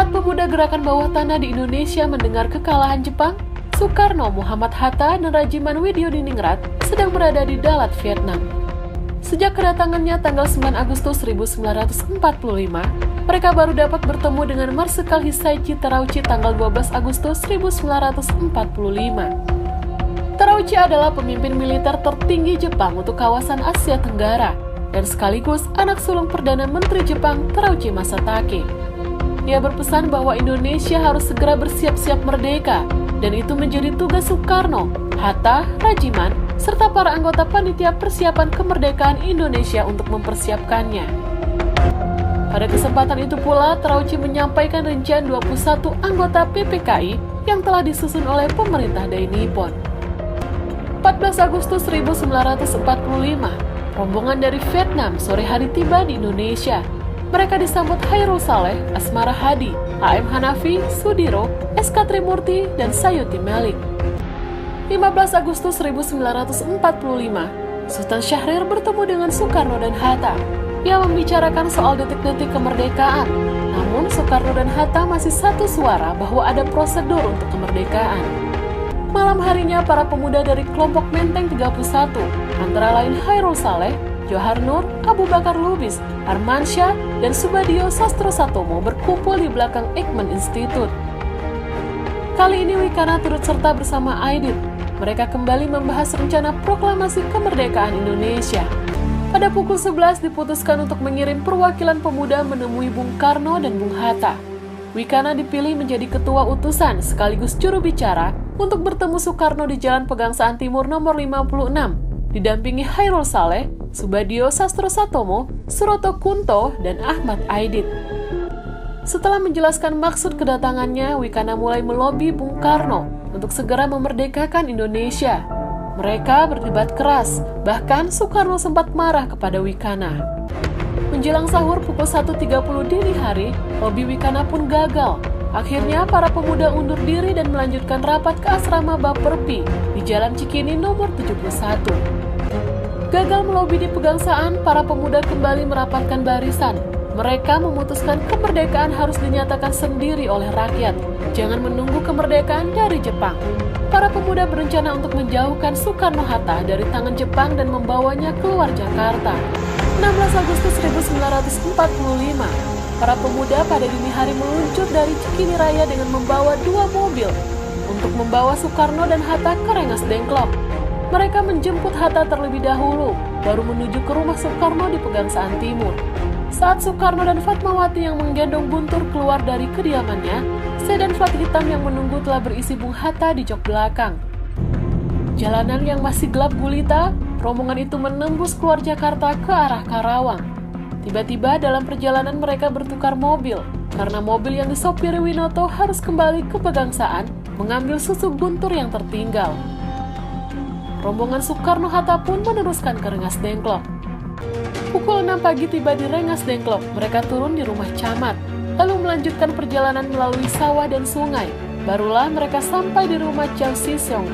Saat pemuda gerakan bawah tanah di Indonesia mendengar kekalahan Jepang, Soekarno, Muhammad Hatta, dan Rajiman Widyodiningrat sedang berada di Dalat, Vietnam. Sejak kedatangannya tanggal 9 Agustus 1945, mereka baru dapat bertemu dengan Marsekal Hisaichi Terauchi tanggal 12 Agustus 1945. Terauchi adalah pemimpin militer tertinggi Jepang untuk kawasan Asia Tenggara dan sekaligus anak sulung Perdana Menteri Jepang Terauchi Masatake. Ia berpesan bahwa Indonesia harus segera bersiap-siap merdeka, dan itu menjadi tugas Soekarno, Hatta, Rajiman, serta para anggota panitia persiapan kemerdekaan Indonesia untuk mempersiapkannya. Pada kesempatan itu pula, Terauchi menyampaikan rincian 21 anggota PPKI yang telah disusun oleh pemerintah Dai Nippon. 14 Agustus 1945, rombongan dari Vietnam sore hari tiba di Indonesia. Mereka disambut Chairul Saleh, Asmara Hadi, A.M. Hanafi, Sudiro, S.K. Trimurti, dan Sayuti Melik. 15 Agustus 1945, Sultan Syahrir bertemu dengan Soekarno dan Hatta. Ia membicarakan soal detik-detik kemerdekaan. Namun Soekarno dan Hatta masih satu suara bahwa ada prosedur untuk kemerdekaan. Malam harinya para pemuda dari kelompok Menteng 31, antara lain Chairul Saleh, Johar Nur, Abu Bakar Lubis, Armansyah, dan Subadio Sastro Satomo berkumpul di belakang Ekman Institute. Kali ini Wikana turut serta bersama Aidit. Mereka kembali membahas rencana proklamasi kemerdekaan Indonesia. Pada pukul 11 diputuskan untuk mengirim perwakilan pemuda menemui Bung Karno dan Bung Hatta. Wikana dipilih menjadi ketua utusan sekaligus juru bicara untuk bertemu Soekarno di Jalan Pegangsaan Timur nomor 56, didampingi Chairul Saleh, Subadio Sastro Satomo, Suroto Kunto, dan Ahmad Aidit. Setelah menjelaskan maksud kedatangannya, Wikana mulai melobi Bung Karno untuk segera memerdekakan Indonesia. Mereka berdebat keras, bahkan Soekarno sempat marah kepada Wikana. Menjelang sahur pukul 1.30 dini hari, lobi Wikana pun gagal. Akhirnya para pemuda undur diri dan melanjutkan rapat ke asrama Baperpi di Jalan Cikini nomor 71. Gagal melobi di Pegangsaan, para pemuda kembali merapatkan barisan. Mereka memutuskan kemerdekaan harus dinyatakan sendiri oleh rakyat. Jangan menunggu kemerdekaan dari Jepang. Para pemuda berencana untuk menjauhkan Soekarno-Hatta dari tangan Jepang dan membawanya keluar Jakarta. 16 Agustus 1945, para pemuda pada dini hari meluncur dari Cikini Raya dengan membawa 2 mobil untuk membawa Soekarno dan Hatta ke Rengas Dengklok. Mereka menjemput Hatta terlebih dahulu, baru menuju ke rumah Soekarno di Pegangsaan Timur. Saat Soekarno dan Fatmawati yang menggendong Guntur keluar dari kediamannya, sedan plat hitam yang menunggu telah berisi Bung Hatta di jok belakang. Jalanan yang masih gelap gulita, rombongan itu menembus keluar Jakarta ke arah Karawang. Tiba-tiba dalam perjalanan mereka bertukar mobil, karena mobil yang disopiri Winoto harus kembali ke Pegangsaan mengambil susu Guntur yang tertinggal. Rombongan Soekarno-Hatta pun meneruskan ke Rengas Dengklok. Pukul 6 pagi tiba di Rengas Dengklok, mereka turun di rumah camat, lalu melanjutkan perjalanan melalui sawah dan sungai. Barulah mereka sampai di rumah Chow Si Seong,